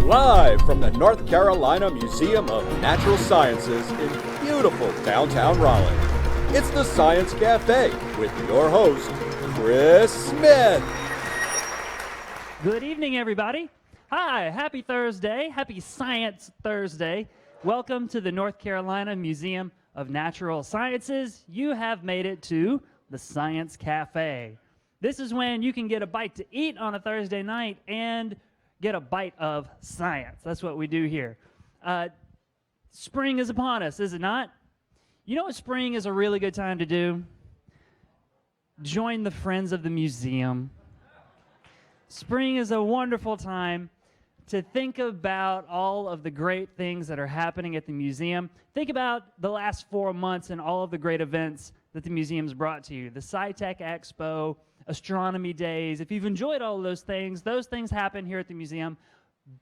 Live from the North Carolina Museum of Natural Sciences in beautiful downtown Raleigh, it's the Science Café with your host, Chris Smith. Good evening, everybody. Hi, happy Thursday. Happy Science Thursday. Welcome to the North Carolina Museum of Natural Sciences. You have made it to the Science Café. This is when you can get a bite to eat on a Thursday night and get a bite of science. That's what we do here. Spring is upon us, is it not? You know what spring is a really good time to do? Join the Friends of the Museum. Spring is a wonderful time to think about all of the great things that are happening at the museum. Think about the last 4 months and all of the great events that the museum's brought to you. The SciTech Expo, Astronomy Days. If you've enjoyed all of those things happen here at the museum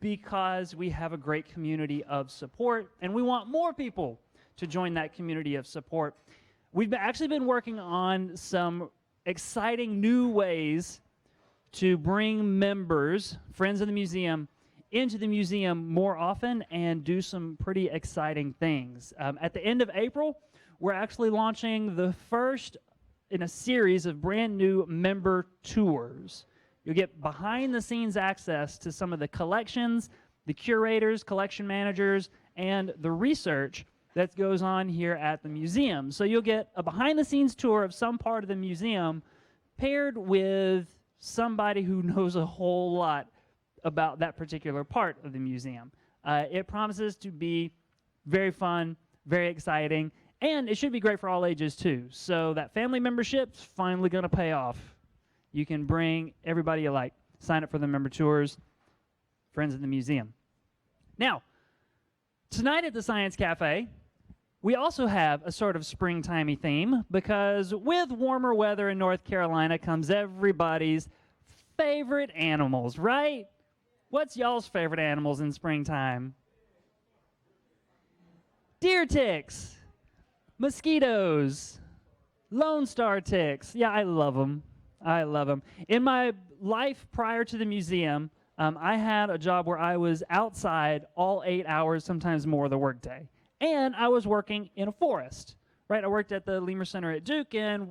because we have a great community of support, and we want more people to join that community of support. We've actually been working on some exciting new ways to bring members, friends of the museum, into the museum more often and do some pretty exciting things. At the end of April, we're actually launching the first in a series of brand new member tours. You'll get behind-the-scenes access to some of the collections, the curators, collection managers, and the research that goes on here at the museum. So you'll get a behind-the-scenes tour of some part of the museum paired with somebody who knows a whole lot about that particular part of the museum. It promises to be very fun, very exciting, and it should be great for all ages too. So that family membership's finally going to pay off. You can bring everybody you like. Sign up for the member tours, Friends of the Museum. Now, tonight at the Science Cafe, we also have a sort of springtimey theme because with warmer weather in North Carolina comes everybody's favorite animals, right? What's y'all's favorite animals in springtime? Deer ticks, mosquitoes, Lone Star ticks. Yeah, I love them. I love them. In my life prior to the museum, I had a job where I was outside all 8 hours, sometimes more of the workday. And I was working in a forest, right? I worked at the Lemur Center at Duke, and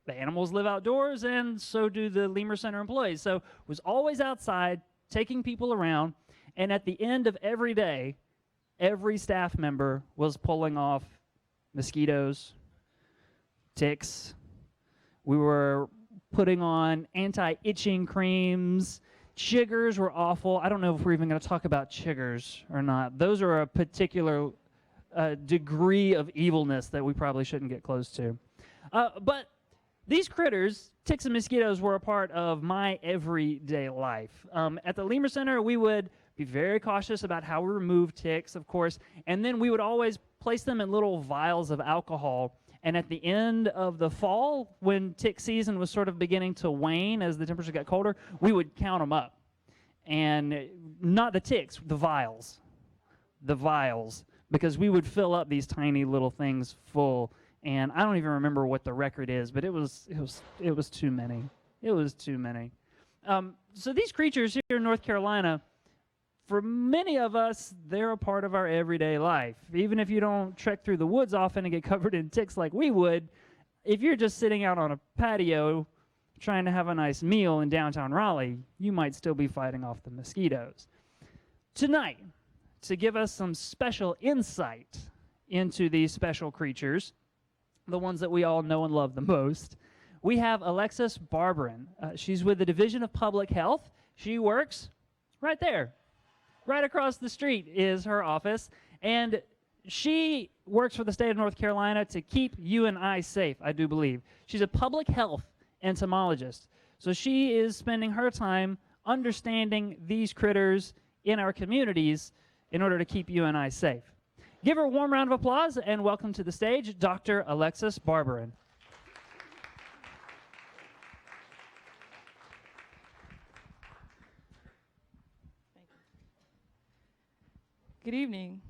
the animals live outdoors, and so do the Lemur Center employees. So I was always outside, taking people around, and at the end of every day, every staff member was pulling off mosquitoes, ticks. We were putting on anti-itching creams. Chiggers were awful. I don't know if we're even going to talk about chiggers or not. Those are a particular degree of evilness that we probably shouldn't get close to. But these critters, ticks and mosquitoes, were a part of my everyday life. At the Lemur Center, we would be very cautious about how we remove ticks, of course, and then we would always place them in little vials of alcohol. And at the end of the fall, when tick season was sort of beginning to wane as the temperature got colder, we would count them up. And not the ticks, the vials, because we would fill up these tiny little things full. And I don't even remember what the record is, but it was too many. It was too many. So these creatures here in North Carolina, for many of us, they're a part of our everyday life. Even if you don't trek through the woods often and get covered in ticks like we would, if you're just sitting out on a patio trying to have a nice meal in downtown Raleigh, you might still be fighting off the mosquitoes. Tonight, to give us some special insight into these special creatures, the ones that we all know and love the most, we have Alexis Barbarin. She's with the Division of Public Health. She works right there. Right across the street is her office, and she works for the state of North Carolina to keep you and I safe, I do believe. She's a public health entomologist, so she is spending her time understanding these critters in our communities in order to keep you and I safe. Give her a warm round of applause and welcome to the stage, Dr. Alexis Barbarin. Good evening.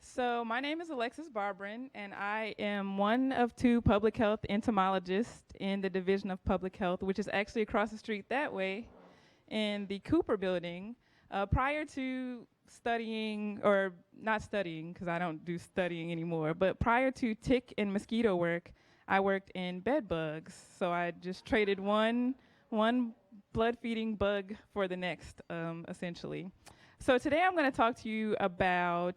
So my name is Alexis Barbarin, and I am one of 2 public health entomologists in the Division of Public Health, which is actually across the street that way in the Cooper building. Prior to studying, or not studying, because I don't do studying anymore, but prior to tick and mosquito work, I worked in bed bugs. So I just traded one blood-feeding bug for the next, essentially. So today I'm going to talk to you about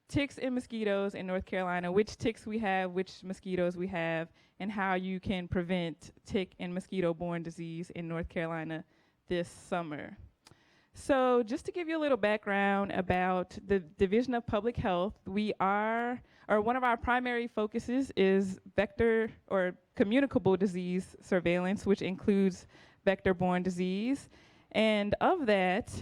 ticks and mosquitoes in North Carolina, which ticks we have, which mosquitoes we have, and how you can prevent tick and mosquito-borne disease in North Carolina this summer. So just to give you a little background about the Division of Public Health, one of our primary focuses is vector or communicable disease surveillance, which includes vector-borne disease. And of that,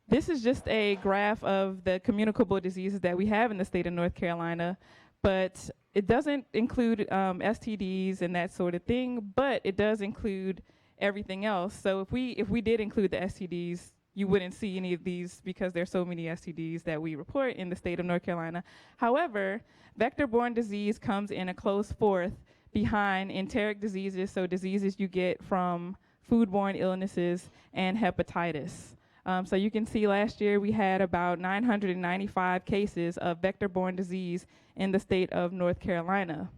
this is just a graph of the communicable diseases that we have in the state of North Carolina, but it doesn't include STDs and that sort of thing, but it does include everything else. So if we did include the STDs, you wouldn't see any of these because there's so many STDs that we report in the state of North Carolina. However, vector-borne disease comes in a close fourth behind enteric diseases, so diseases you get from foodborne illnesses and hepatitis. So you can see last year we had about 995 cases of vector-borne disease in the state of North Carolina.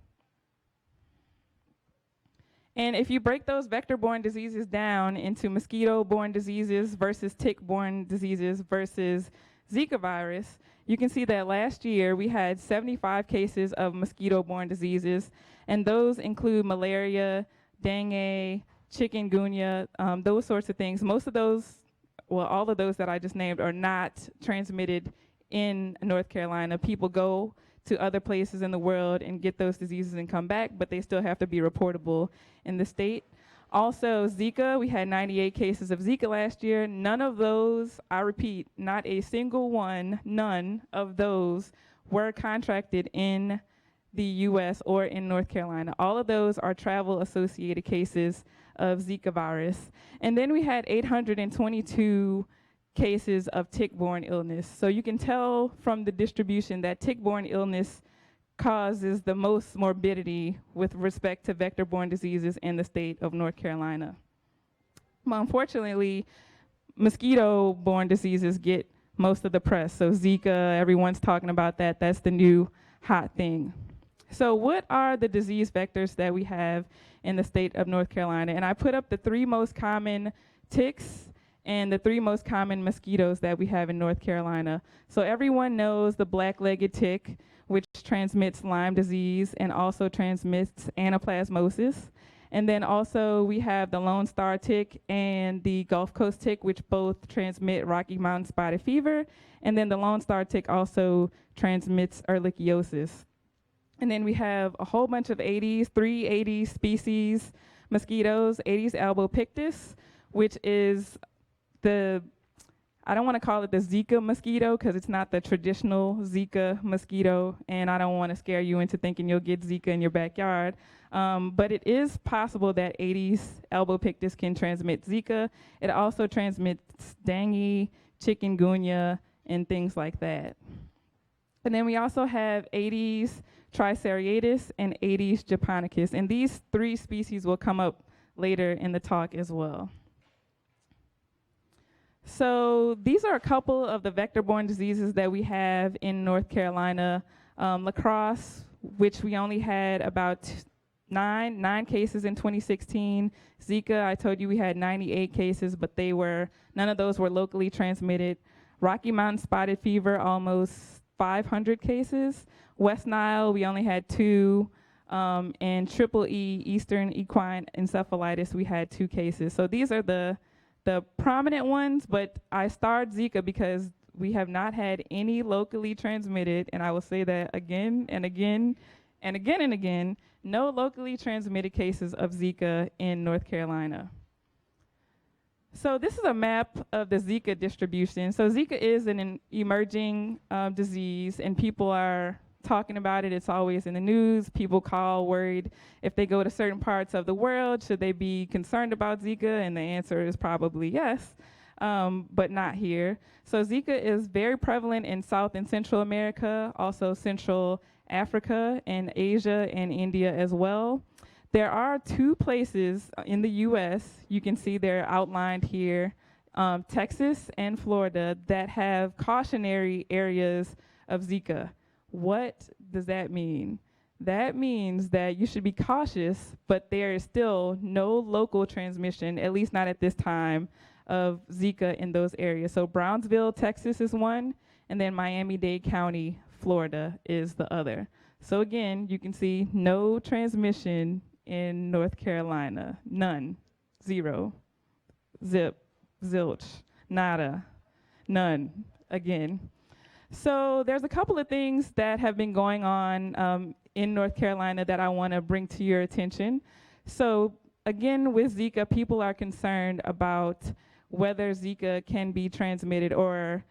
And if you break those vector-borne diseases down into mosquito-borne diseases versus tick-borne diseases versus Zika virus, you can see that last year we had 75 cases of mosquito-borne diseases, and those include malaria, dengue, chikungunya, those sorts of things. Most of those, well, all of those that I just named are not transmitted in North Carolina. People go to other places in the world and get those diseases and come back, but they still have to be reportable in the state. Also, Zika, we had 98 cases of Zika last year. None of those, I repeat, not a single one, none of those were contracted in the US or in North Carolina. All of those are travel-associated cases of Zika virus. And then we had 822 cases of tick-borne illness. So you can tell from the distribution that tick-borne illness causes the most morbidity with respect to vector-borne diseases in the state of North Carolina. Well, unfortunately, mosquito-borne diseases get most of the press. So Zika, everyone's talking about that. That's the new hot thing. So what are the disease vectors that we have in the state of North Carolina? And I put up the 3 most common ticks and the 3 most common mosquitoes that we have in North Carolina. So everyone knows the black-legged tick, which transmits Lyme disease and also transmits anaplasmosis. And then also we have the Lone Star tick and the Gulf Coast tick, which both transmit Rocky Mountain spotted fever. And then the Lone Star tick also transmits ehrlichiosis. And then we have a whole bunch of 3 Aedes species mosquitoes, Aedes albopictus, which is I don't want to call it the Zika mosquito because it's not the traditional Zika mosquito, and I don't want to scare you into thinking you'll get Zika in your backyard. But it is possible that Aedes albopictus can transmit Zika. It also transmits dengue, chikungunya, and things like that. And then we also have Aedes triceriatus and Aedes japonicus, and these 3 species will come up later in the talk as well. So these are a couple of the vector-borne diseases that we have in North Carolina. Lacrosse, which we only had about 9 cases in 2016. Zika, I told you we had 98 cases, but none of those were locally transmitted. Rocky Mountain spotted fever, almost 500 cases. West Nile, we only had 2. And triple E, Eastern equine encephalitis, we had 2 cases. So these are the prominent ones, but I starred Zika because we have not had any locally transmitted, and I will say that again and again and again and again, no locally transmitted cases of Zika in North Carolina. So this is a map of the Zika distribution. So Zika is an emerging disease, and people are talking about it. It's always in the news. People call worried if they go to certain parts of the world, should they be concerned about Zika? And the answer is probably yes, but not here. So Zika is very prevalent in South and Central America, also Central Africa and Asia and India as well. There are 2 places in the U.S., you can see they're outlined here, Texas and Florida, that have cautionary areas of Zika. What does that mean? That means that you should be cautious, but there is still no local transmission, at least not at this time, of Zika in those areas. So Brownsville, Texas is one, and then Miami-Dade County, Florida is the other. So again, you can see no transmission in North Carolina. None. 0. Zip. Zilch. Nada. None. Again. So there's a couple of things that have been going on in North Carolina that I want to bring to your attention. So again, with Zika, people are concerned about whether Zika can be transmitted or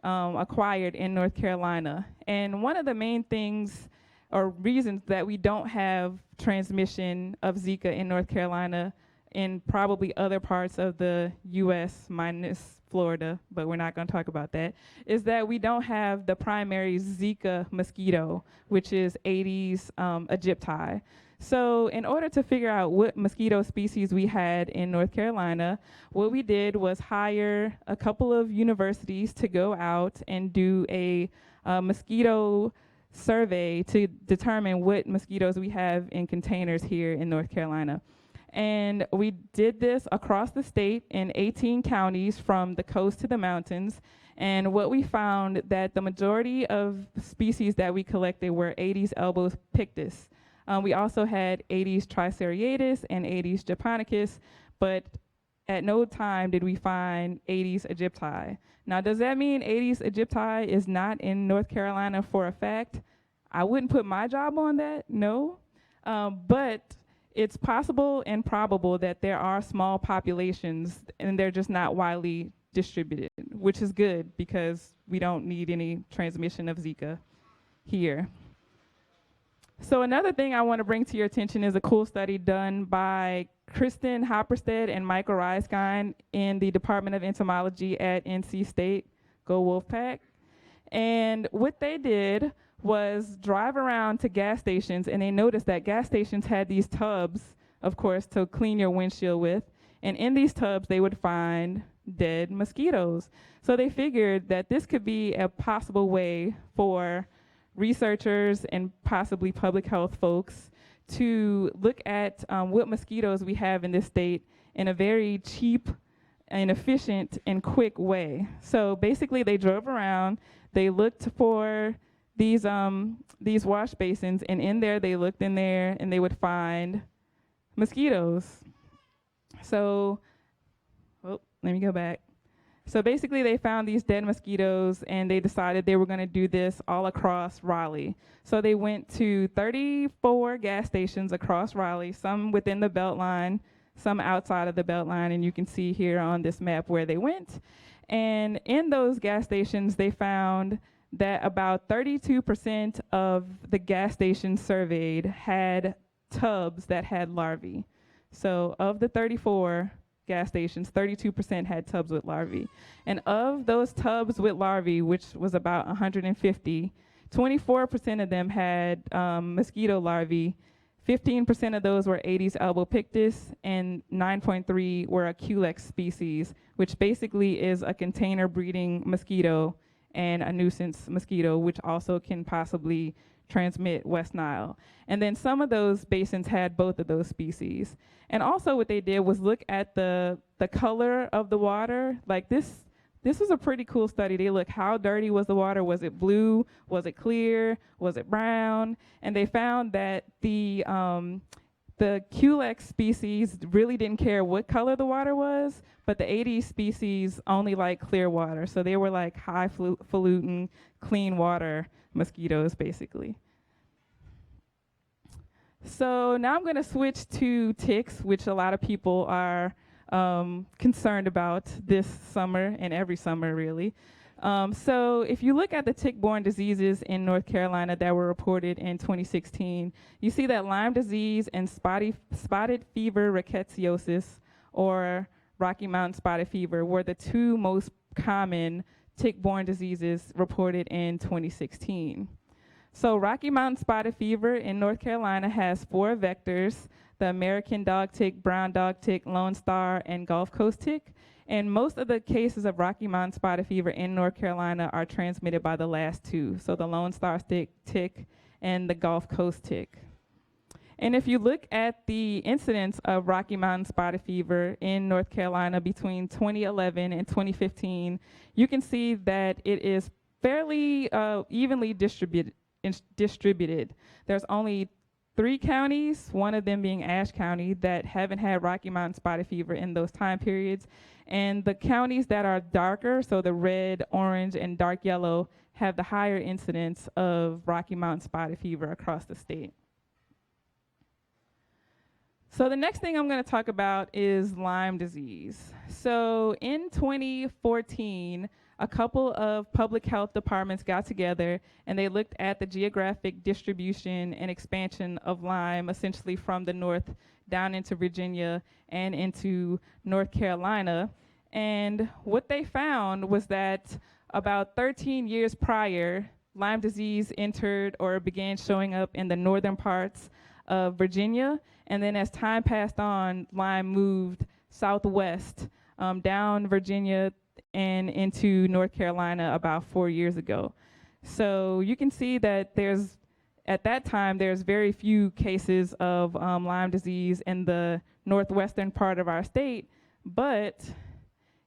acquired in North Carolina. And one of the main things or reasons that we don't have transmission of Zika in North Carolina in probably other parts of the U.S. minus Florida, but we're not going to talk about that, is that we don't have the primary Zika mosquito, which is Aedes aegypti. So in order to figure out what mosquito species we had in North Carolina, what we did was hire a couple of universities to go out and do a mosquito survey to determine what mosquitoes we have in containers here in North Carolina. And we did this across the state in 18 counties from the coast to the mountains. And what we found that the majority of species that we collected were Aedes albopictus. We also had Aedes triceriatus and Aedes japonicus, but at no time did we find Aedes aegypti. Now, does that mean Aedes aegypti is not in North Carolina for a fact? I wouldn't put my job on that, no. But it's possible and probable that there are small populations and they're just not widely distributed, which is good because we don't need any transmission of Zika here. So another thing I want to bring to your attention is a cool study done by Kristen Hopperstead and Michael Reiskine in the Department of Entomology at NC State. Go Wolfpack. And what they did was drive around to gas stations, and they noticed that gas stations had these tubs, of course, to clean your windshield with. And in these tubs, they would find dead mosquitoes. So they figured that this could be a possible way for researchers and possibly public health folks to look at what mosquitoes we have in this state in a very cheap and efficient and quick way. So basically they drove around, they looked for these wash basins, and in there they looked in there and they would find mosquitoes. So, let me go back. So basically they found these dead mosquitoes and they decided they were going to do this all across Raleigh. So they went to 34 gas stations across Raleigh, some within the Beltline, some outside of the Beltline, and you can see here on this map where they went. And in those gas stations, they found that about 32% of the gas stations surveyed had tubs that had larvae. So of the 34 gas stations, 32% had tubs with larvae. And of those tubs with larvae, which was about 150, 24% of them had mosquito larvae. 15% of those were Aedes albopictus, and 9.3 were a Culex species, which basically is a container breeding mosquito and a nuisance mosquito, which also can possibly transmit West Nile. And then some of those basins had both of those species. And also what they did was look at the color of the water. Like this was a pretty cool study. They looked how dirty was the water. Was it blue? Was it clear? Was it brown? And they found that the Culex species really didn't care what color the water was, but the Aedes species only like clear water. So they were like highfalutin, clean water mosquitoes, basically. So now I'm going to switch to ticks, which a lot of people are concerned about this summer and every summer, really. So if you look at the tick-borne diseases in North Carolina that were reported in 2016, you see that Lyme disease and spotted fever rickettsiosis, or Rocky Mountain spotted fever, were the 2 most common tick-borne diseases reported in 2016. So Rocky Mountain spotted fever in North Carolina has 4 vectors. the American dog tick, brown dog tick, Lone Star, and Gulf Coast tick. And most of the cases of Rocky Mountain spotted fever in North Carolina are transmitted by the last two, so the Lone Star tick and the Gulf Coast tick. And if you look at the incidence of Rocky Mountain spotted fever in North Carolina between 2011 and 2015, you can see that it is fairly evenly distributed. There's only 3 counties, one of them being Ashe County, that haven't had Rocky Mountain spotted fever in those time periods. And the counties that are darker, so the red, orange, and dark yellow, have the higher incidence of Rocky Mountain spotted fever across the state. So the next thing I'm going to talk about is Lyme disease. So in 2014, a couple of public health departments got together and they looked at the geographic distribution and expansion of Lyme, essentially from the north down into Virginia and into North Carolina. And what they found was that about 13 years prior, Lyme disease entered or began showing up in the northern parts of Virginia. And then as time passed on, Lyme moved southwest down Virginia and into North Carolina about 4 years ago. So you can see that at that time, there's very few cases of Lyme disease in the northwestern part of our state. But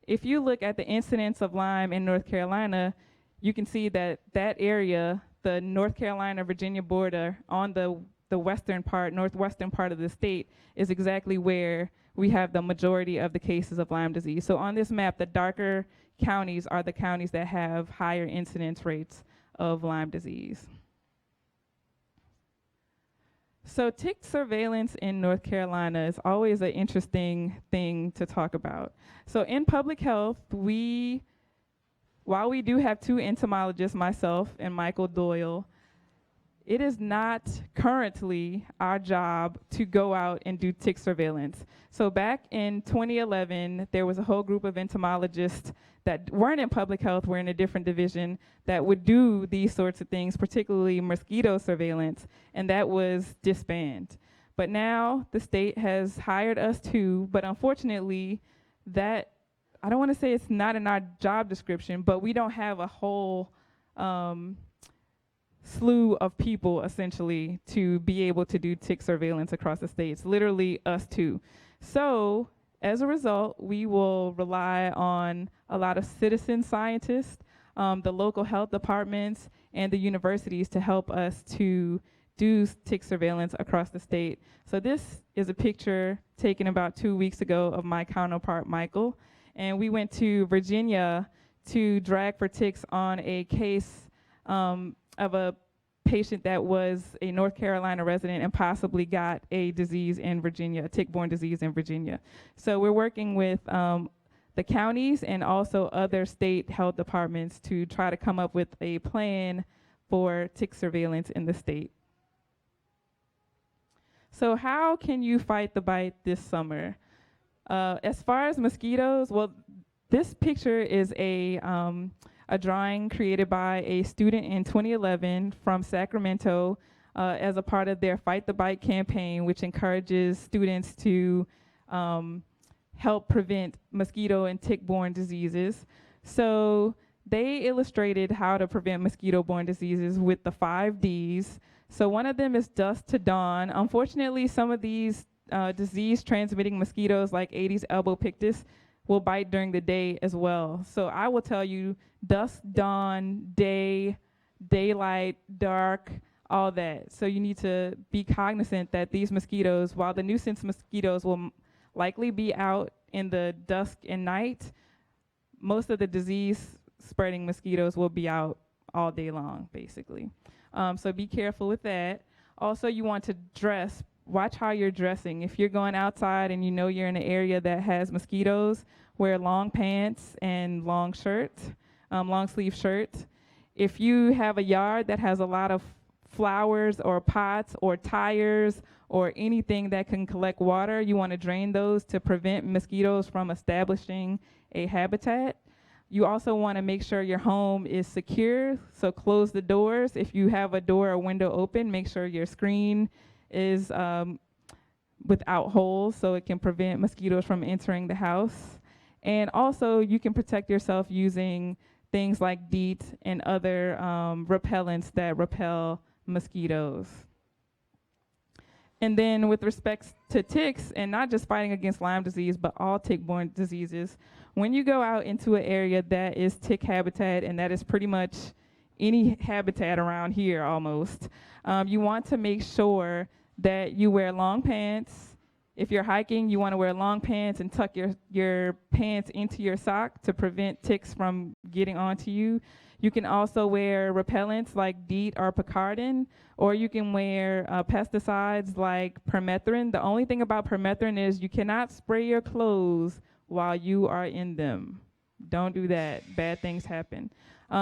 if you look at the incidence of Lyme in North Carolina, you can see that that area, the North Carolina-Virginia border on the western part, northwestern part of the state, is exactly where we have the majority of the cases of Lyme disease. So on this map, the darker counties are the counties that have higher incidence rates of Lyme disease. So tick surveillance in North Carolina is always an interesting thing to talk about. So in public health, while we do have 2 entomologists, myself and Michael Doyle, it is not currently our job to go out and do tick surveillance. So back in 2011, there was a whole group of entomologists that weren't in public health, were in a different division, that would do these sorts of things, particularly mosquito surveillance, and that was disbanded. But now the state has hired us too, but unfortunately, that, I don't want to say it's not in our job description, but we don't have a whole slew of people essentially to be able to do tick surveillance across the state. It's literally us two. So as a result, we will rely on a lot of citizen scientists, the local health departments, and the universities to help us to do tick surveillance across the state. So this is a picture taken about 2 weeks ago of my counterpart, Michael. And we went to Virginia to drag for ticks on a case of a patient that was a North Carolina resident and possibly got a disease in Virginia, a tick-borne disease in Virginia. So we're working with the counties and also other state health departments to try to come up with a plan for tick surveillance in the state. So how can you fight the bite this summer? As far as mosquitoes, well, this picture is a drawing created by a student in 2011 from Sacramento as a part of their Fight the Bite campaign, which encourages students to help prevent mosquito and tick-borne diseases. So they illustrated how to prevent mosquito-borne diseases with the 5 Ds. So one of them is dusk to dawn. Unfortunately, some of these disease-transmitting mosquitoes like Aedes albopictus will bite during the day as well. So I will tell you dusk, dawn, day, daylight, dark, all that. So you need to be cognizant that these mosquitoes, while the nuisance mosquitoes will likely be out in the dusk and night, most of the disease-spreading mosquitoes will be out all day long, basically. So be careful with that. Also, you want to dress. Watch how you're dressing. If you're going outside and you know you're in an area that has mosquitoes, wear long pants and long shirts, long sleeve shirts. If you have a yard that has a lot of flowers or pots or tires or anything that can collect water, you want to drain those to prevent mosquitoes from establishing a habitat. You also want to make sure your home is secure, so close the doors. If you have a door or window open, make sure your screen is without holes, so it can prevent mosquitoes from entering the house. And also, you can protect yourself using things like DEET and other repellents that repel mosquitoes. And then with respect to ticks, and not just fighting against Lyme disease, but all tick-borne diseases, when you go out into an area that is tick habitat, and that is pretty much any habitat around here almost, you want to make sure that you wear long pants. If you're hiking, you want to wear long pants and tuck your pants into your sock to prevent ticks from getting onto you. You can also wear repellents like DEET or Picardin, or you can wear pesticides like permethrin. The only thing about permethrin is you cannot spray your clothes while you are in them. Don't do that. Bad things happen.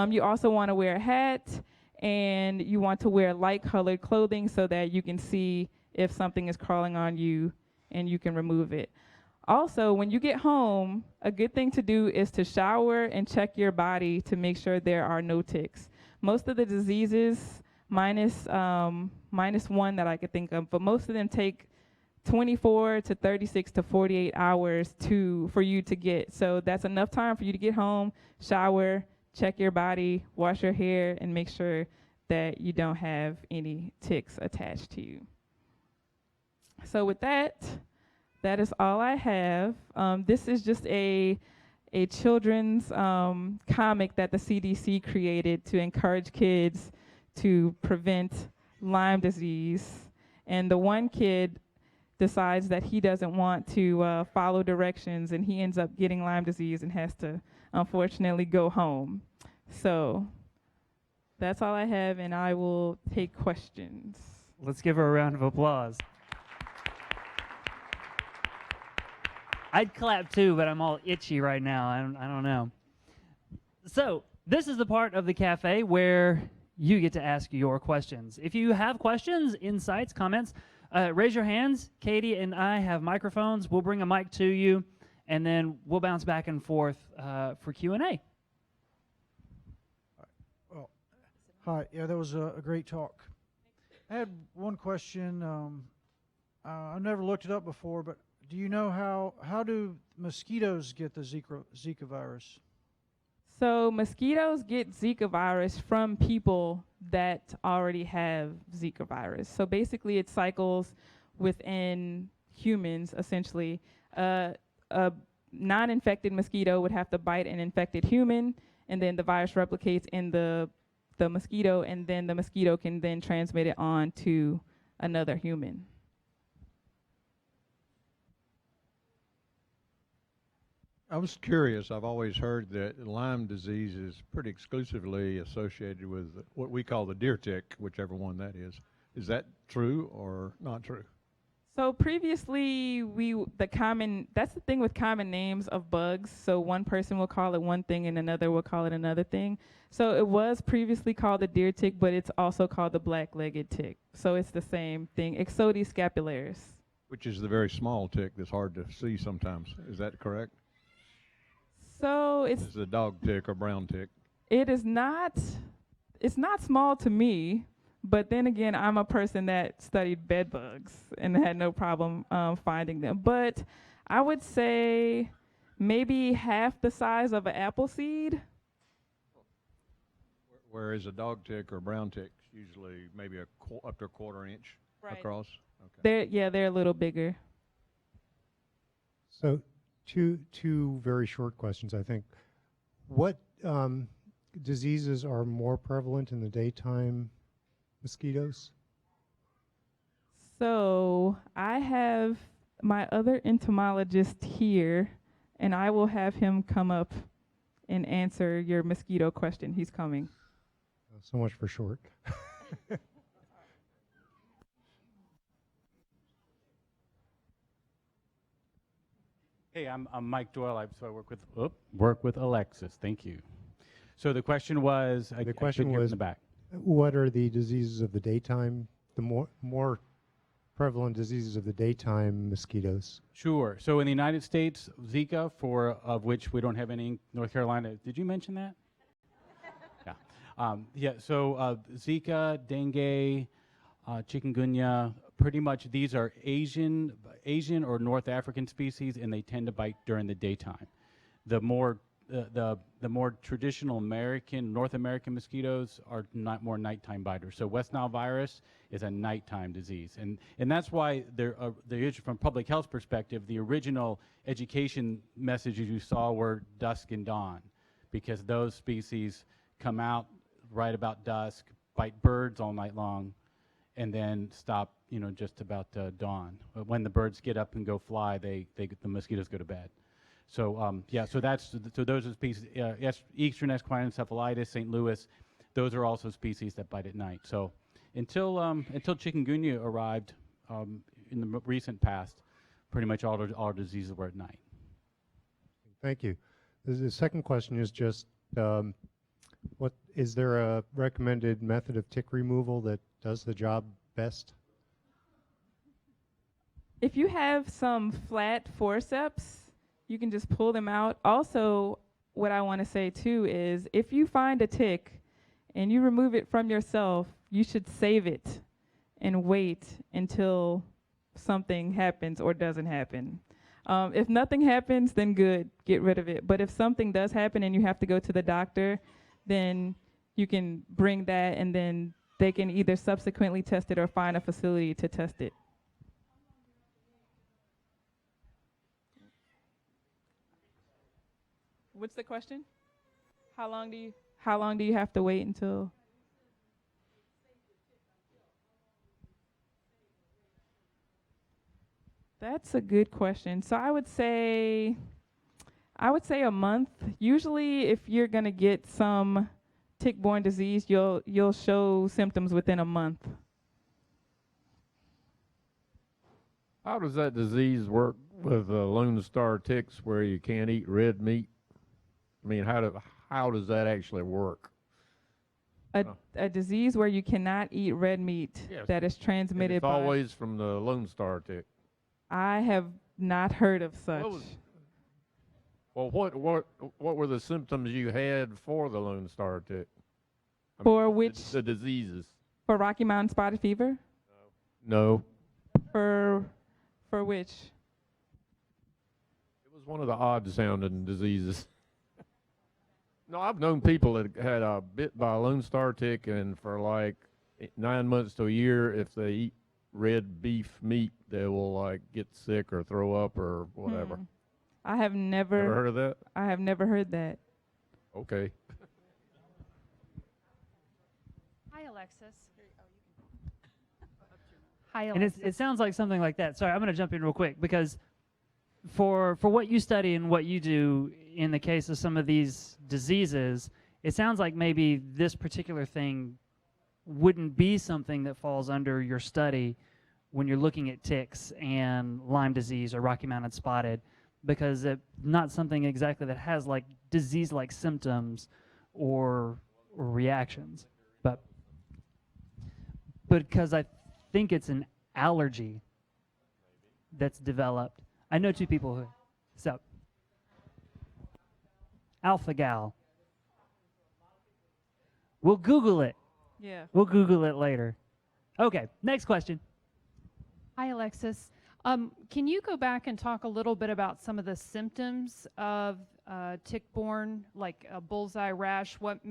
You also want to wear a hat, and you want to wear light-colored clothing so that you can see if something is crawling on you and you can remove it. Also, when you get home, a good thing to do is to shower and check your body to make sure there are no ticks. Most of the diseases, minus one that I could think of, but most of them take 24 to 36 to 48 hours for you to get. So that's enough time for you to get home, shower, check your body, wash your hair, and make sure that you don't have any ticks attached to you. So with that is all I have. This is just a children's comic that the CDC created to encourage kids to prevent Lyme disease. And the one kid decides that he doesn't want to follow directions, and he ends up getting Lyme disease and has to, unfortunately, go home. So that's all I have, and I will take questions. Let's give her a round of applause. I'd clap too, but I'm all itchy right now. I don't know. So this is the part of the cafe where you get to ask your questions. If you have questions, insights, comments, raise your hands. Katie and I have microphones. We'll bring a mic to you, and then we'll bounce back and forth for Q&A. Well, hi. Yeah, that was a great talk. I had one question. I've never looked it up before, but do you know how do mosquitoes get the Zika virus? So mosquitoes get Zika virus from people that already have Zika virus. So basically it cycles within humans, essentially. A non-infected mosquito would have to bite an infected human, and then the virus replicates in the mosquito, and then the mosquito can then transmit it on to another human. I was curious. I've always heard that Lyme disease is pretty exclusively associated with what we call the deer tick, whichever one that is. Is that true or not true? So previously, that's the thing with common names of bugs. So one person will call it one thing and another will call it another thing. So it was previously called the deer tick, but it's also called the black-legged tick. So it's the same thing, Ixodes scapularis. Which is the very small tick that's hard to see sometimes. Is that correct? So It's the dog tick or brown tick. it's not small to me, but then again, I'm a person that studied bed bugs and had no problem finding them. But I would say maybe half the size of an apple seed. Whereas a dog tick or brown tick is usually maybe up to a quarter inch across. Okay. They're a little bigger. So two very short questions, I think. What diseases are more prevalent in the daytime mosquitoes? So I have my other entomologist here, and I will have him come up and answer your mosquito question. He's coming. So much for short. Hey, I'm Mike Doyle. So I work with Alexis. Thank you. So the question was, The question was, in the back. what are the diseases of the daytime, the more prevalent diseases of the daytime mosquitoes? Sure. So in the United States, Zika, of which we don't have any in North Carolina. Did you mention that? Yeah. So Zika, dengue, chikungunya, pretty much these are Asian or North African species, and they tend to bite during the daytime. The more traditional North American mosquitoes are more nighttime biters. So West Nile virus is a nighttime disease, and that's why from public health perspective, the original education messages you saw were dusk and dawn, because those species come out right about dusk, bite birds all night long, and then stop, just about dawn. But when the birds get up and go fly, the mosquitoes go to bed. So so those are species. Eastern equine encephalitis, St. Louis, those are also species that bite at night. So until chikungunya arrived in the recent past, pretty much all diseases were at night. Thank you. The second question is just, what is there a recommended method of tick removal that does the job best? If you have some flat forceps, you can just pull them out. Also, what I want to say too is if you find a tick and you remove it from yourself, you should save it and wait until something happens or doesn't happen. If nothing happens, then good, get rid of it. But if something does happen and you have to go to the doctor, then you can bring that, and then they can either subsequently test it or find a facility to test it. What's the question? How long do you have to wait until? That's a good question. So I would say a month. Usually if you're going to get some tick-borne disease, you'll show symptoms within a month. How does that disease work with Lone Star ticks where you can't eat red meat? I mean, how does that actually work? A disease where you cannot eat red meat, yes, that is transmitted by... It's always from the Lone Star tick. I have not heard of such. Well, what were the symptoms you had for the Lone Star tick? For which? The diseases. For Rocky Mountain spotted fever? No. For which? It was one of the odd sounding diseases. No, I've known people that had bit by a Lone Star tick, and for like 9 months to a year, if they eat red beef meat, they will like get sick or throw up or whatever. I have never heard of that. I have never heard that. Okay. Hi, Alexis. Hi, And Alexis. it sounds like something like that. Sorry, I'm going to jump in real quick because for what you study and what you do in the case of some of these diseases, it sounds like maybe this particular thing wouldn't be something that falls under your study when you're looking at ticks and Lyme disease or Rocky Mountain spotted, because it's not something exactly that has like disease-like symptoms or reactions. But because I think it's an allergy that's developed. I know two people who, so, alpha-gal. We'll Google it. Yeah. We'll Google it later. Okay, next question. Hi, Alexis. Can you go back and talk a little bit about some of the symptoms of tick-borne, like a bullseye rash, what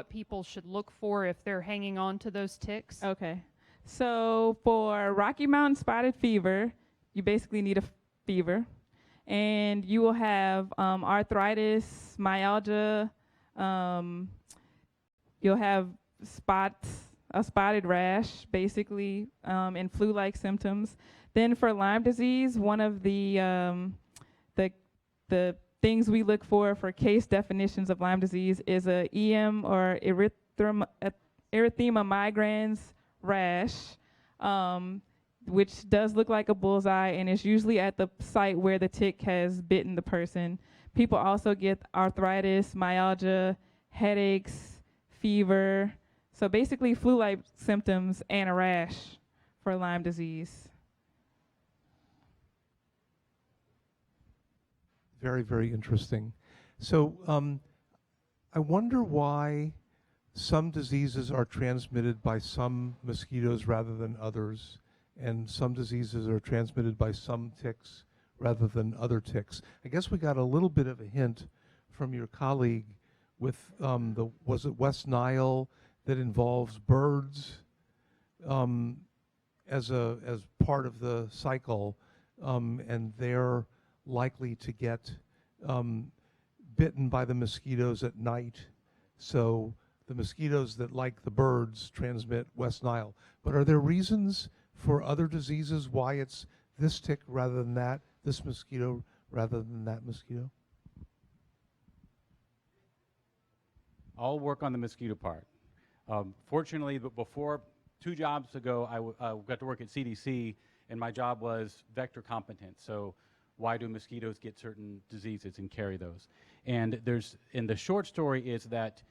people should look for if they're hanging on to those ticks? Okay. So for Rocky Mountain spotted fever, you basically need a fever, and you will have arthritis, myalgia, you'll have a spotted rash, basically, and flu-like symptoms. Then for Lyme disease, one of the things we look for case definitions of Lyme disease is a EM or erythema migrans rash, which does look like a bullseye, and it's usually at the site where the tick has bitten the person. People also get arthritis, myalgia, headaches, fever. So basically flu-like symptoms and a rash for Lyme disease. Very, very interesting. So I wonder why some diseases are transmitted by some mosquitoes rather than others. and some diseases are transmitted by some ticks rather than other ticks. I guess we got a little bit of a hint from your colleague with was it West Nile that involves birds as part of the cycle, and they're likely to get bitten by the mosquitoes at night. So the mosquitoes that like the birds transmit West Nile. But are there reasons for other diseases why it's this tick rather than that, this mosquito rather than that mosquito? I'll work on the mosquito part. Fortunately, but before 2 jobs ago, I got to work at CDC, and my job was vector competence. So why do mosquitoes get certain diseases and carry those? And the short story is that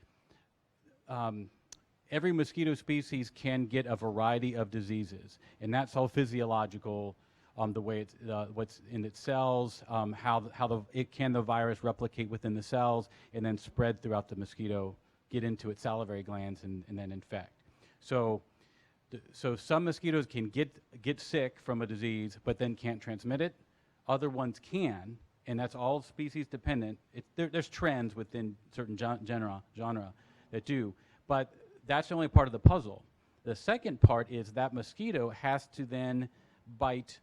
every mosquito species can get a variety of diseases, and that's all physiological. The way it's what's in its cells, how the virus replicate within the cells and then spread throughout the mosquito, get into its salivary glands and then infect. So some mosquitoes can get sick from a disease but then can't transmit it. Other ones can, and that's all species dependent. There's trends within certain genre that do, but that's only part of the puzzle. The second part is that mosquito has to then bite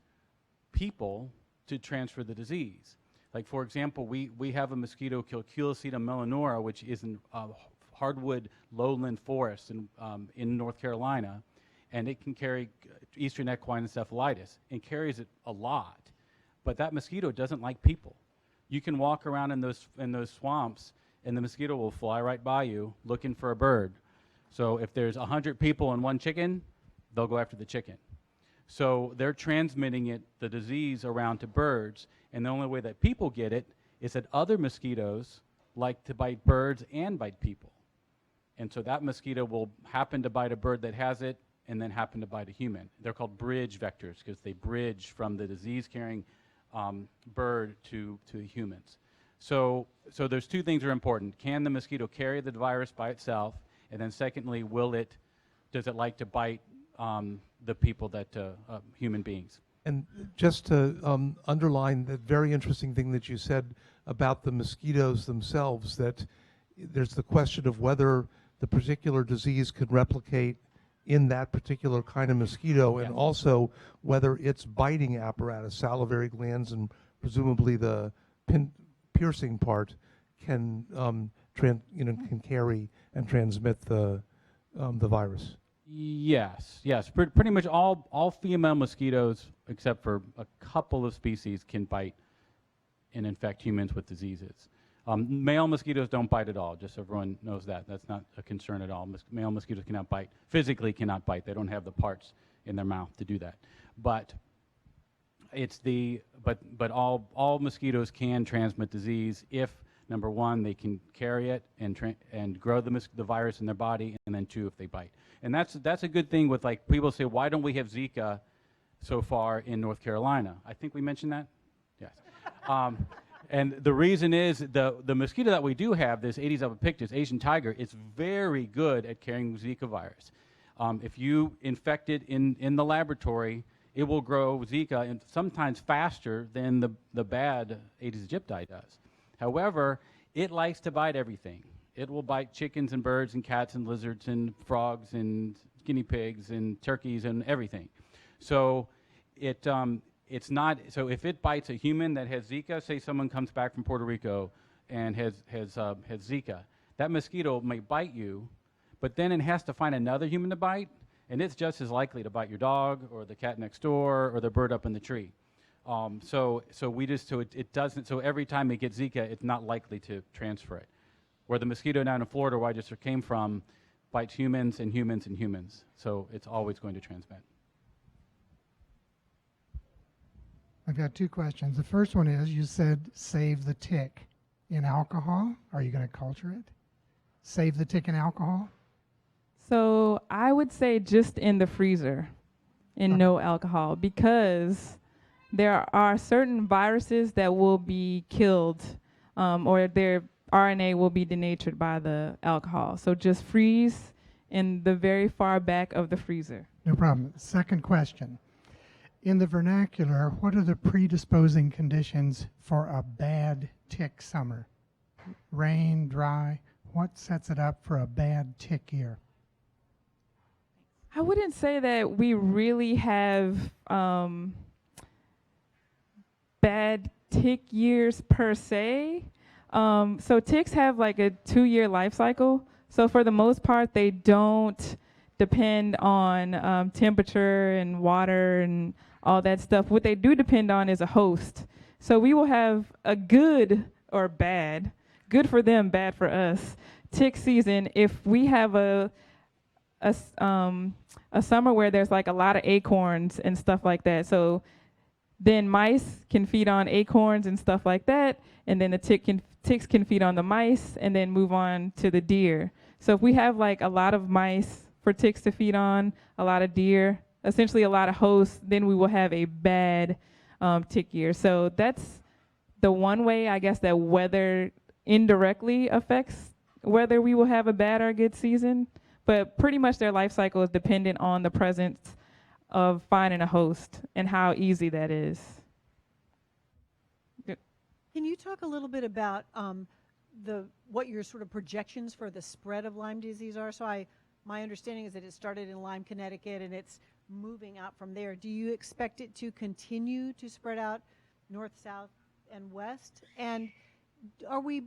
people to transfer the disease. Like, for example, we have a mosquito called Culiceta melanura, which is in hardwood lowland forests in North Carolina, and it can carry eastern equine encephalitis and carries it a lot. But that mosquito doesn't like people. You can walk around in those swamps, and the mosquito will fly right by you looking for a bird. So if there's 100 people and 1 chicken, they'll go after the chicken. So they're transmitting the disease around to birds, and the only way that people get it is that other mosquitoes like to bite birds and bite people. And so that mosquito will happen to bite a bird that has it and then happen to bite a human. They're called bridge vectors because they bridge from the disease-carrying bird to humans. So there's 2 things that are important. Can the mosquito carry the virus by itself? And then secondly, does it like to bite the people that human beings? And just to underline that very interesting thing that you said about the mosquitoes themselves, that there's the question of whether the particular disease could replicate in that particular kind of mosquito, and also whether its biting apparatus, salivary glands, and presumably the piercing part can can carry and transmit the virus. Yes. Pretty much all female mosquitoes, except for a couple of species, can bite and infect humans with diseases. Male mosquitoes don't bite at all, just so everyone knows that. That's not a concern at all. Male mosquitoes cannot bite, physically cannot bite. They don't have the parts in their mouth to do that. But all mosquitoes can transmit disease if, number 1, they can carry it and grow the virus in their body, and then 2, if they bite. And that's a good thing with, like, people say, why don't we have Zika so far in North Carolina? I think we mentioned that? Yes. And the reason is the mosquito that we do have, this Aedes albopictus, Asian tiger, is very good at carrying Zika virus. If you infect it in the laboratory, it will grow Zika and sometimes faster than the bad Aedes aegypti does. However, it likes to bite everything. It will bite chickens and birds and cats and lizards and frogs and guinea pigs and turkeys and everything. So it's not, so if it bites a human that has Zika, say someone comes back from Puerto Rico and has Zika, that mosquito may bite you, but then it has to find another human to bite, and it's just as likely to bite your dog or the cat next door or the bird up in the tree. So it doesn't, so every time it gets Zika, it's not likely to transfer it. Where the mosquito down in Florida, where I just came from, bites humans and humans and humans. So it's always going to transmit. I've got 2 questions. The first one is, you said save the tick in alcohol. Are you going to culture it? Save the tick in alcohol? So I would say just in the freezer, in no alcohol, because there are certain viruses that will be killed or their RNA will be denatured by the alcohol. So just freeze in the very far back of the freezer. No problem. Second question. In the vernacular, what are the predisposing conditions for a bad tick summer? Rain, dry, what sets it up for a bad tick year? I wouldn't say that we really have bad tick years per se. So ticks have like a 2-year life cycle. So for the most part, they don't depend on temperature and water and all that stuff. What they do depend on is a host. So we will have a good or bad, good for them, bad for us, tick season if we have a summer where there's like a lot of acorns and stuff like that. So then mice can feed on acorns and stuff like that, and then the ticks can feed on the mice and then move on to the deer. So if we have like a lot of mice for ticks to feed on, a lot of deer, essentially a lot of hosts, then we will have a bad tick year. So that's the one way, I guess, that weather indirectly affects whether we will have a bad or good season. But pretty much their life cycle is dependent on the presence of finding a host and how easy that is. Can you talk a little bit about what your sort of projections for the spread of Lyme disease are? So my understanding is that it started in Lyme, Connecticut, and it's moving out from there. Do you expect it to continue to spread out north, south, and west? And are we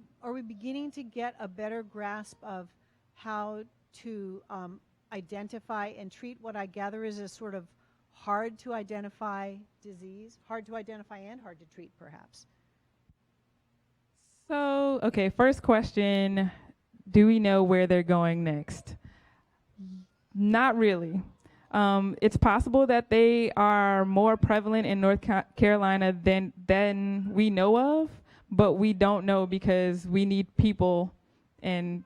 beginning to get a better grasp of how to identify and treat what I gather is a sort of hard to identify disease, hard to identify and hard to treat, perhaps? So, okay, first question, do we know where they're going next? Not really. It's possible that they are more prevalent in North Carolina than we know of, but we don't know because we need people and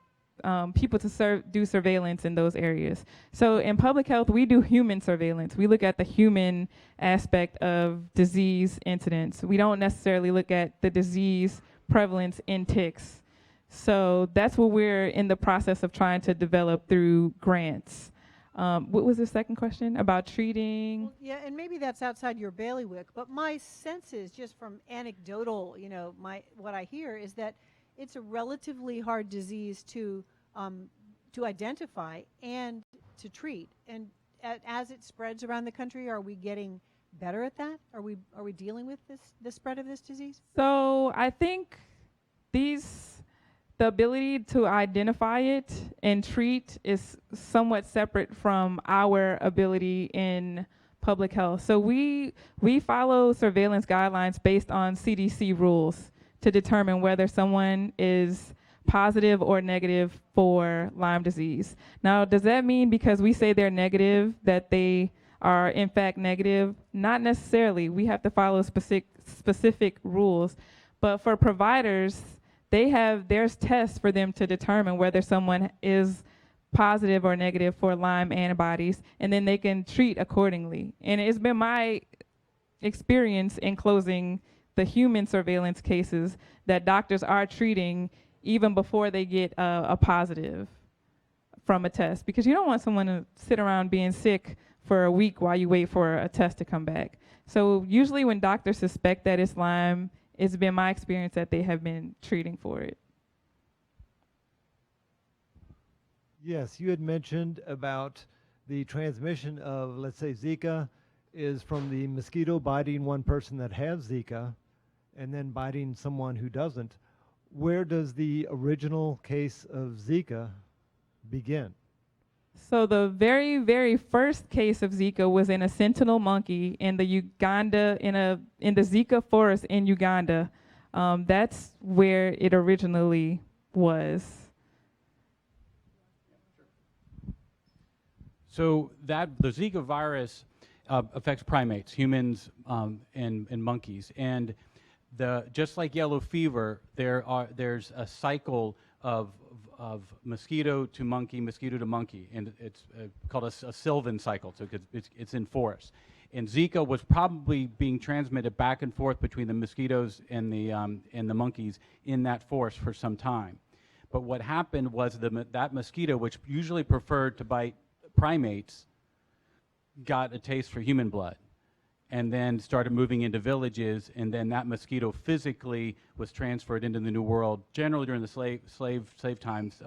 people to do surveillance in those areas. So in public health, we do human surveillance. We look at the human aspect of disease incidence. We don't necessarily look at the disease prevalence in ticks. So that's what we're in the process of trying to develop through grants. What was the second question about treating? Well, yeah, and maybe that's outside your bailiwick, but my sense is, just from anecdotal, what I hear is that it's a relatively hard disease to identify and to treat. And as it spreads around the country, are we getting better at that? Are we dealing with the spread of this disease? So I think the ability to identify it and treat is somewhat separate from our ability in public health. So we follow surveillance guidelines based on CDC rules to determine whether someone is positive or negative for Lyme disease. Now, does that mean because we say they're negative that they are in fact negative? Not necessarily. We have to follow specific rules. But for providers, there's tests for them to determine whether someone is positive or negative for Lyme antibodies, and then they can treat accordingly. And it's been my experience in closing the human surveillance cases that doctors are treating even before they get a positive from a test, because you don't want someone to sit around being sick for a week while you wait for a test to come back. So usually when doctors suspect that it's Lyme, it's been my experience that they have been treating for it. Yes, you had mentioned about the transmission of, let's say, Zika is from the mosquito biting one person that has Zika and then biting someone who doesn't. Where does the original case of Zika begin? So the very, very first case of Zika was in a sentinel monkey in the in the Zika forest in Uganda. That's where it originally was. So the Zika virus affects primates, humans, and monkeys. And just like yellow fever, there's a cycle of mosquito to monkey, and it's called a sylvan cycle. So it's in forest. And Zika was probably being transmitted back and forth between the mosquitoes and the monkeys in that forest for some time. But what happened was that mosquito, which usually preferred to bite primates, got a taste for human blood. and then started moving into villages, and then that mosquito physically was transferred into the New World, generally during the slave times,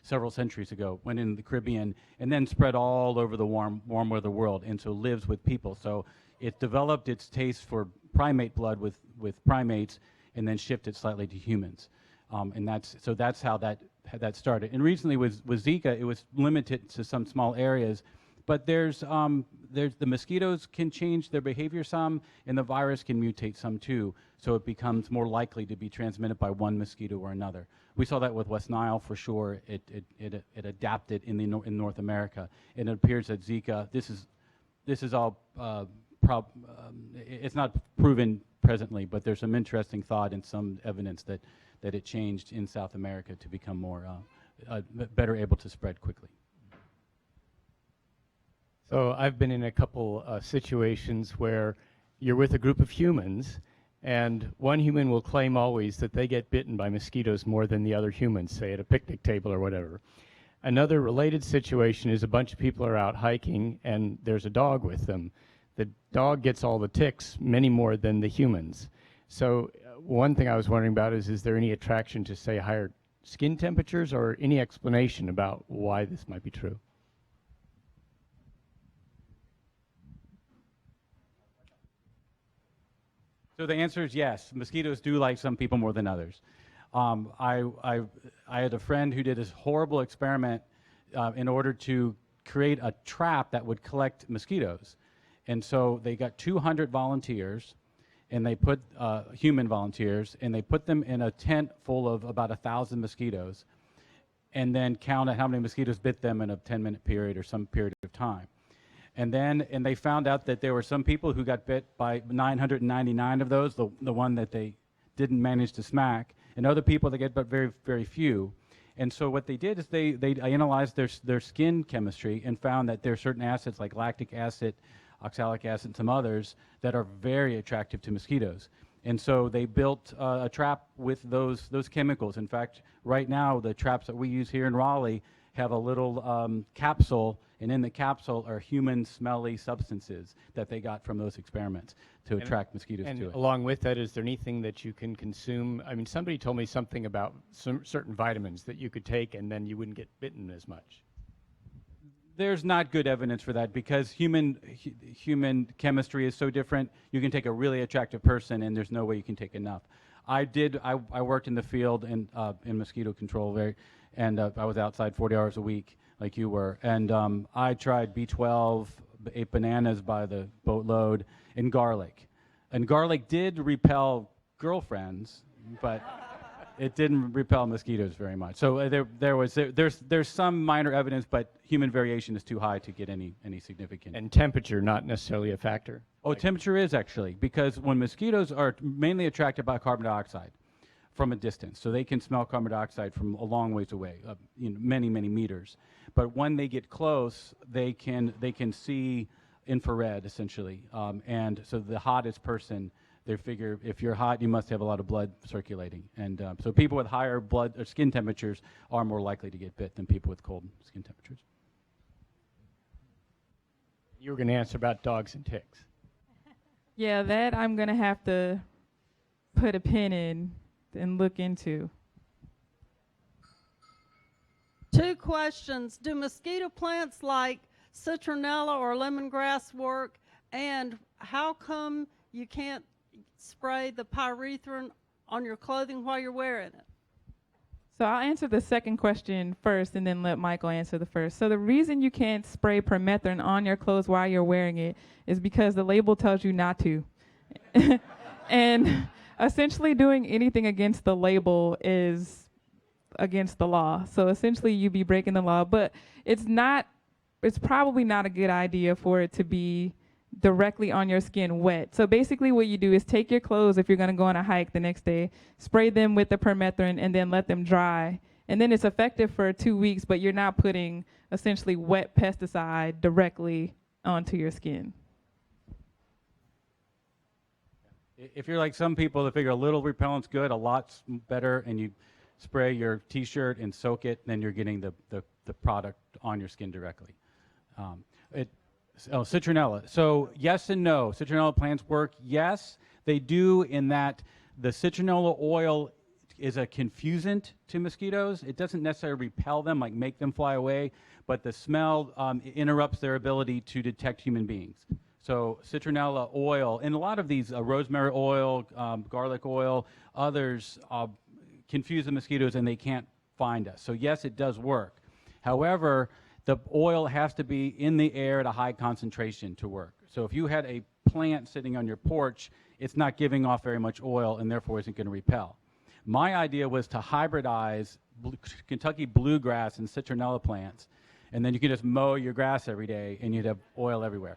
several centuries ago, went in the Caribbean, and then spread all over the warm weather world, and so lives with people. So it developed its taste for primate blood with primates, and then shifted slightly to humans. And that's how that started. And recently with Zika, it was limited to some small areas, but there's the mosquitoes can change their behavior some, and the virus can mutate some too, so it becomes more likely to be transmitted by one mosquito or another. We saw that with West Nile for sure. It adapted in North America, and it appears that Zika. This is all it's not proven presently, but there's some interesting thought and some evidence that it changed in South America to become more better able to spread quickly. So I've been in a couple situations where you're with a group of humans, and one human will claim always that they get bitten by mosquitoes more than the other humans, say at a picnic table or whatever. Another related situation is a bunch of people are out hiking, and there's a dog with them. The dog gets all the ticks, many more than the humans. So one thing I was wondering about is there any attraction to, say, higher skin temperatures, or any explanation about why this might be true? So the answer is yes. Mosquitoes do like some people more than others. I had a friend who did this horrible experiment in order to create a trap that would collect mosquitoes. And so they got 200 volunteers, and they put human volunteers, and they put them in a tent full of about 1,000 mosquitoes, and then counted how many mosquitoes bit them in a 10-minute period or some period of time. And they found out that there were some people who got bit by 999 of those, the one that they didn't manage to smack, and other people that get but very, very few. And so what they did is they analyzed their skin chemistry and found that there are certain acids like lactic acid, oxalic acid, and some others that are very attractive to mosquitoes. And so they built a trap with those chemicals. In fact, right now, the traps that we use here in Raleigh have a little capsule, and in the capsule are human smelly substances that they got from those experiments to attract mosquitoes to it. Along with that, is there anything that you can consume? I mean, somebody told me something about some certain vitamins that you could take and then you wouldn't get bitten as much. There's not good evidence for that because human chemistry is so different. You can take a really attractive person, and there's no way you can take enough. I worked in the field in mosquito control, and I was outside 40 hours a week, like you were. And I tried B12, ate bananas by the boatload, and garlic. And garlic did repel girlfriends, but it didn't repel mosquitoes very much. So there's some minor evidence, but human variation is too high to get any significant. And temperature not necessarily a factor? Oh, temperature is actually, because when mosquitoes are mainly attracted by carbon dioxide from a distance, so they can smell carbon dioxide from a long ways away, many, many meters. But when they get close, they can see infrared essentially, and so the hottest person, they figure if you're hot, you must have a lot of blood circulating, and so people with higher blood or skin temperatures are more likely to get bit than people with cold skin temperatures. You were going to answer about dogs and ticks. Yeah, that I'm going to have to put a pin in and look into. 2 questions. Do mosquito plants like citronella or lemongrass work? And how come you can't spray the pyrethrin on your clothing while you're wearing it? So I'll answer the second question first and then let Michael answer the first. So the reason you can't spray permethrin on your clothes while you're wearing it is because the label tells you not to. And essentially doing anything against the label is against the law. So essentially you'd be breaking the law, but it's probably not a good idea for it to be directly on your skin wet. So basically what you do is take your clothes, if you're going to go on a hike the next day, spray them with the permethrin and then let them dry. And then it's effective for 2 weeks, but you're not putting essentially wet pesticide directly onto your skin. If you're like some people that figure a little repellent's good, a lot's better, and you spray your t-shirt and soak it, then you're getting the product on your skin directly. Oh, citronella. So yes and no. Citronella plants work. Yes, they do in that the citronella oil is a confusant to mosquitoes. It doesn't necessarily repel them, like make them fly away, but the smell interrupts their ability to detect human beings. So citronella oil, and a lot of these rosemary oil, garlic oil, others confuse the mosquitoes and they can't find us. So yes, it does work. However, the oil has to be in the air at a high concentration to work. So if you had a plant sitting on your porch, it's not giving off very much oil and therefore isn't going to repel. My idea was to hybridize Kentucky bluegrass and citronella plants, and then you can just mow your grass every day and you'd have oil everywhere.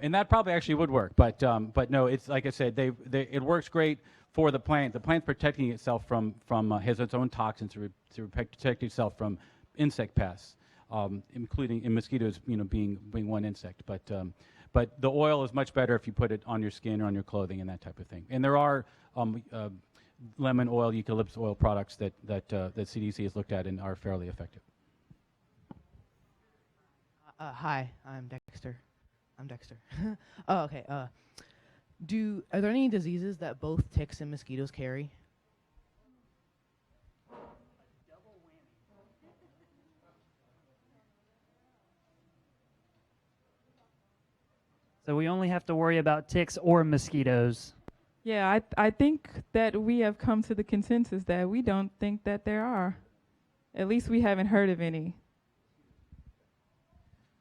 And that probably actually would work, but no, it's like I said, it works great for the plant. The plant's protecting itself from has its own toxins to protect itself from insect pests, including in mosquitoes, being one insect. But the oil is much better if you put it on your skin or on your clothing and that type of thing. And there are lemon oil, eucalyptus oil products that CDC has looked at and are fairly effective. Hi, I'm Dexter. Oh, okay. Are there any diseases that both ticks and mosquitoes carry? So we only have to worry about ticks or mosquitoes. Yeah, I think that we have come to the consensus that we don't think that there are. At least we haven't heard of any.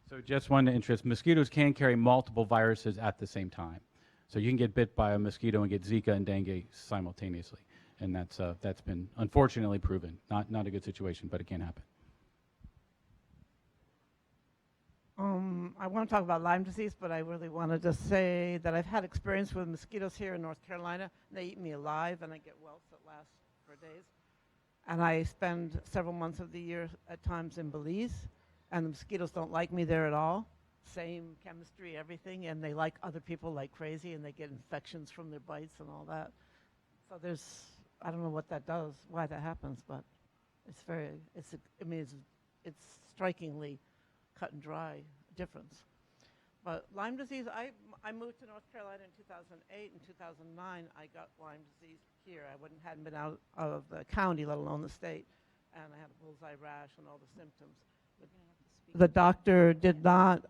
So just one interest, mosquitoes can carry multiple viruses at the same time. So you can get bit by a mosquito and get Zika and dengue simultaneously. And that's been unfortunately proven. Not a good situation, but it can happen. I want to talk about Lyme disease, but I really wanted to say that I've had experience with mosquitoes here in North Carolina. They eat me alive, and I get welts that last for days. And I spend several months of the year at times in Belize, and the mosquitoes don't like me there at all. Same chemistry, everything, and they like other people like crazy, and they get infections from their bites and all that. So I don't know what that does, why that happens, but it's strikingly cut and dry difference. But Lyme disease, I moved to North Carolina in 2008. In 2009, I got Lyme disease here. I hadn't been out of the county, let alone the state, and I had a bullseye rash and all the symptoms. The doctor did not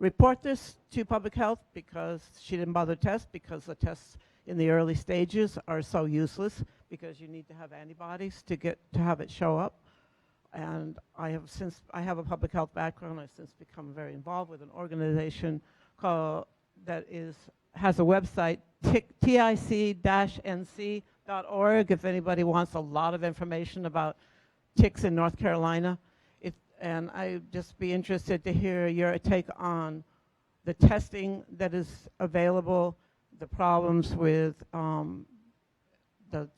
report this to public health because she didn't bother to test, because the tests in the early stages are so useless because you need to have antibodies to have it show up. And I have a public health background. I've since become very involved with an organization has a website, tic-nc.org, if anybody wants a lot of information about ticks in North Carolina. And I'd just be interested to hear your take on the testing that is available, the problems with the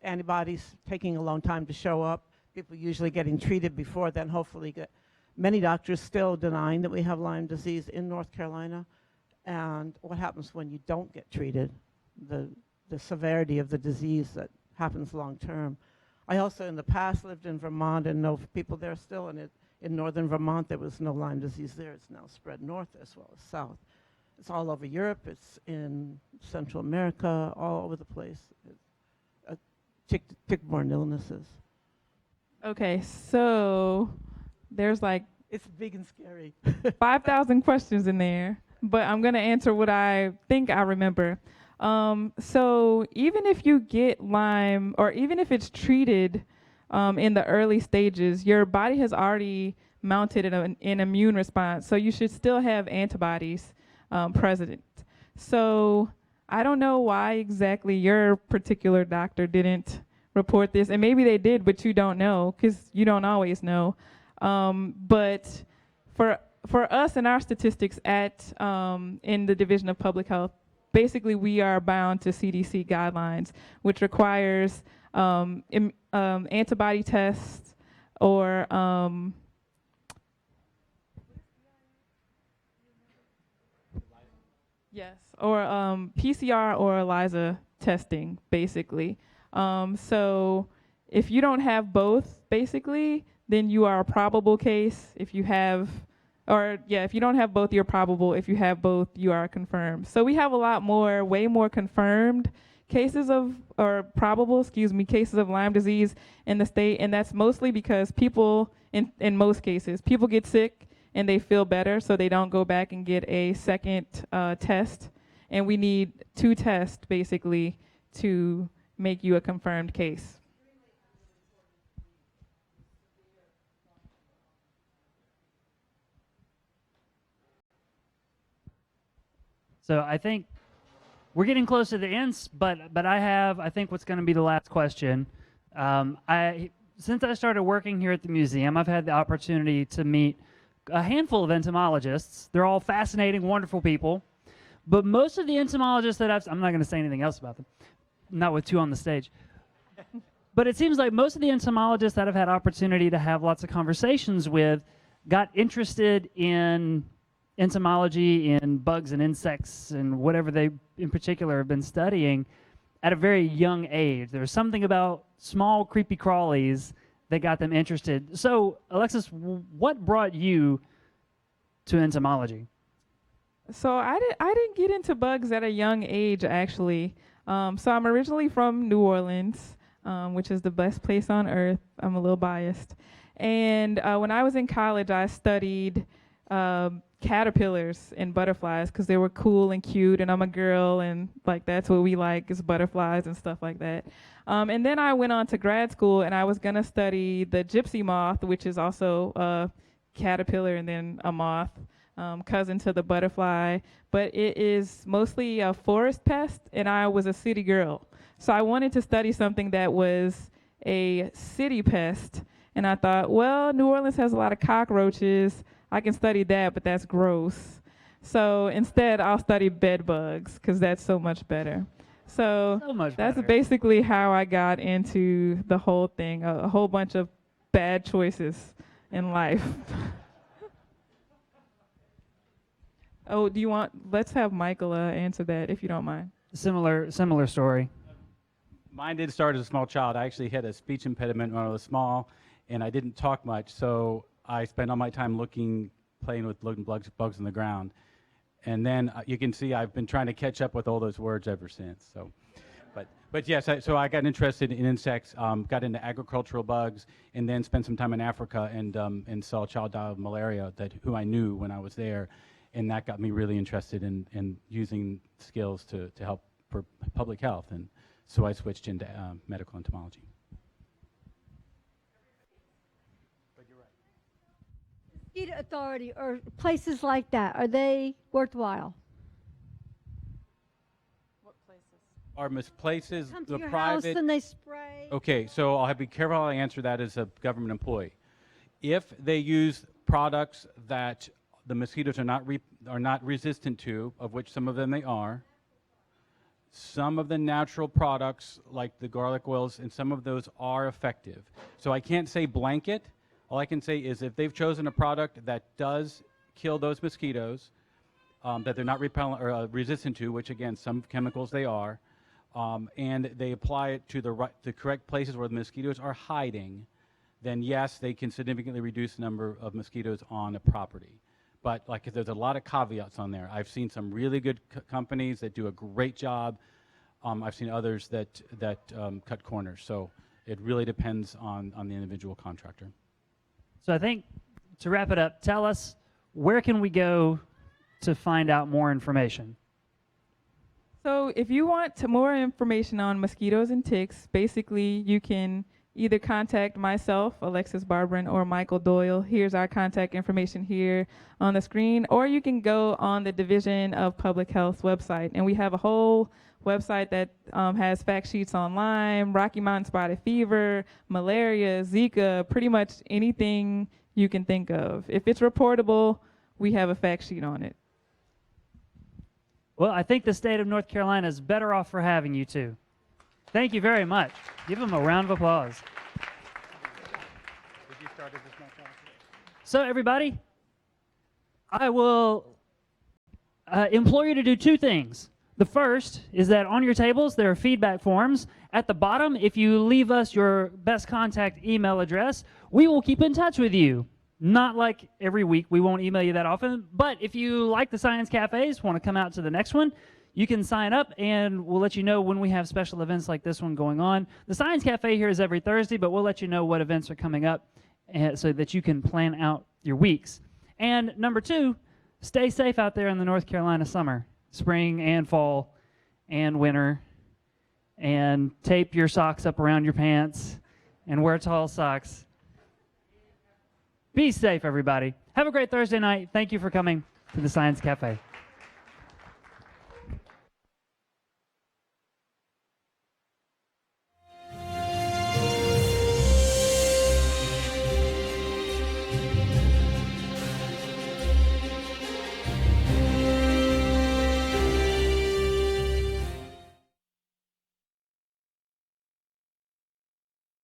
antibodies taking a long time to show up, people usually getting treated before then, hopefully many doctors still denying that we have Lyme disease in North Carolina, and what happens when you don't get treated, the severity of the disease that happens long term. I also in the past lived in Vermont and know people there still, and in northern Vermont there was no Lyme disease there. It's now spread north as well as south. It's all over Europe, it's in Central America, all over the place. Tick-borne illnesses. Okay, so there's it's big and scary. 5,000 questions in there, but I'm going to answer what I think I remember. So even if you get Lyme, or even if it's treated in the early stages, your body has already mounted an immune response, so you should still have antibodies present. So I don't know why exactly your particular doctor didn't report this, and maybe they did, but you don't know because you don't always know. But for us and our statistics in the Division of Public Health, basically we are bound to CDC guidelines, which requires antibody tests or PCR or ELISA testing, basically. So if you don't have both, basically, then you are a probable case. If you have Or yeah, if you don't have both, you're probable. If you have both, you are confirmed. So we have a lot more, way more confirmed cases of, or probable, cases of Lyme disease in the state, and that's mostly because people, in most cases, people get sick and they feel better, so they don't go back and get a second test. And we need 2 tests, basically, to make you a confirmed case. So I think we're getting close to the ends, but I have, I think, what's going to be the last question. Since I started working here at the museum, I've had the opportunity to meet a handful of entomologists. They're all fascinating, wonderful people. But most of the entomologists that I'm not going to say anything else about them, not with 2 on the stage. But it seems like most of the entomologists that I've had opportunity to have lots of conversations with got interested in entomology, in bugs and insects and whatever they in particular have been studying at a very young age. There was something about small creepy crawlies that got them interested. So Alexis, what brought you to entomology? So I didn't get into bugs at a young age, actually. So I'm originally from New Orleans, which is the best place on earth. I'm a little biased. And when I was in college, I studied caterpillars and butterflies because they were cool and cute, and I'm a girl, and like that's what we like is butterflies and stuff like that. And then I went on to grad school, and I was gonna study the gypsy moth, which is also a caterpillar and then a moth, cousin to the butterfly, but it is mostly a forest pest, and I was a city girl. So I wanted to study something that was a city pest, and I thought, well, New Orleans has a lot of cockroaches. I can study that, but that's gross. So instead, I'll study bed bugs because that's so much better. So that's basically how I got into the whole thing, a whole bunch of bad choices in life. Oh, let's have Michael answer that if you don't mind. Similar story. Mine did start as a small child. I actually had a speech impediment when I was small, and I didn't talk much, so I spent all my time playing with bugs in the ground. And then you can see I've been trying to catch up with all those words ever since. So, but yes, so I got interested in insects, got into agricultural bugs, and then spent some time in Africa and saw a child die of malaria who I knew when I was there. And that got me really interested in using skills to help for public health. And so I switched into medical entomology. Mosquito Authority or places like that, are they worthwhile? What places? Come to The your private. house and they spray. Okay, so I'll have to be careful how I answer that as a government employee. If they use products that the mosquitoes are not resistant to, of which some of them they are, some of the natural products like the garlic oils and some of those are effective. So I can't say blanket. All I can say is if they've chosen a product that does kill those mosquitoes, that they're not repellent or resistant to, which again, some chemicals they are, and they apply it to the correct places where the mosquitoes are hiding, then yes, they can significantly reduce the number of mosquitoes on a property. But like there's a lot of caveats on there. I've seen some really good companies that do a great job. I've seen others that cut corners. So it really depends on the individual contractor. So I think to wrap it up, tell us, where can we go to find out more information? So if you want more information on mosquitoes and ticks, basically you can either contact myself, Alexis Barbarin, or Michael Doyle. Here's our contact information here on the screen. Or you can go on the Division of Public Health's website. And we have a whole website that has fact sheets on Lyme, Rocky Mountain spotted fever, malaria, Zika, pretty much anything you can think of. If it's reportable, we have a fact sheet on it. Well, I think the state of North Carolina is better off for having you two. Thank you very much. Give them a round of applause. So everybody, I will implore you to do two things. The first is that on your tables there are feedback forms. At the bottom, if you leave us your best contact email address, we will keep in touch with you. Not like every week. We won't email you that often. But if you like the Science Cafes, want to come out to the next one, you can sign up and we'll let you know when we have special events like this one going on. The Science Cafe here is every Thursday, but we'll let you know what events are coming up so that you can plan out your weeks. And number 2, stay safe out there in the North Carolina summer, spring and fall and winter, and tape your socks up around your pants and wear tall socks. Be safe, everybody. Have a great Thursday night. Thank you for coming to the Science Cafe.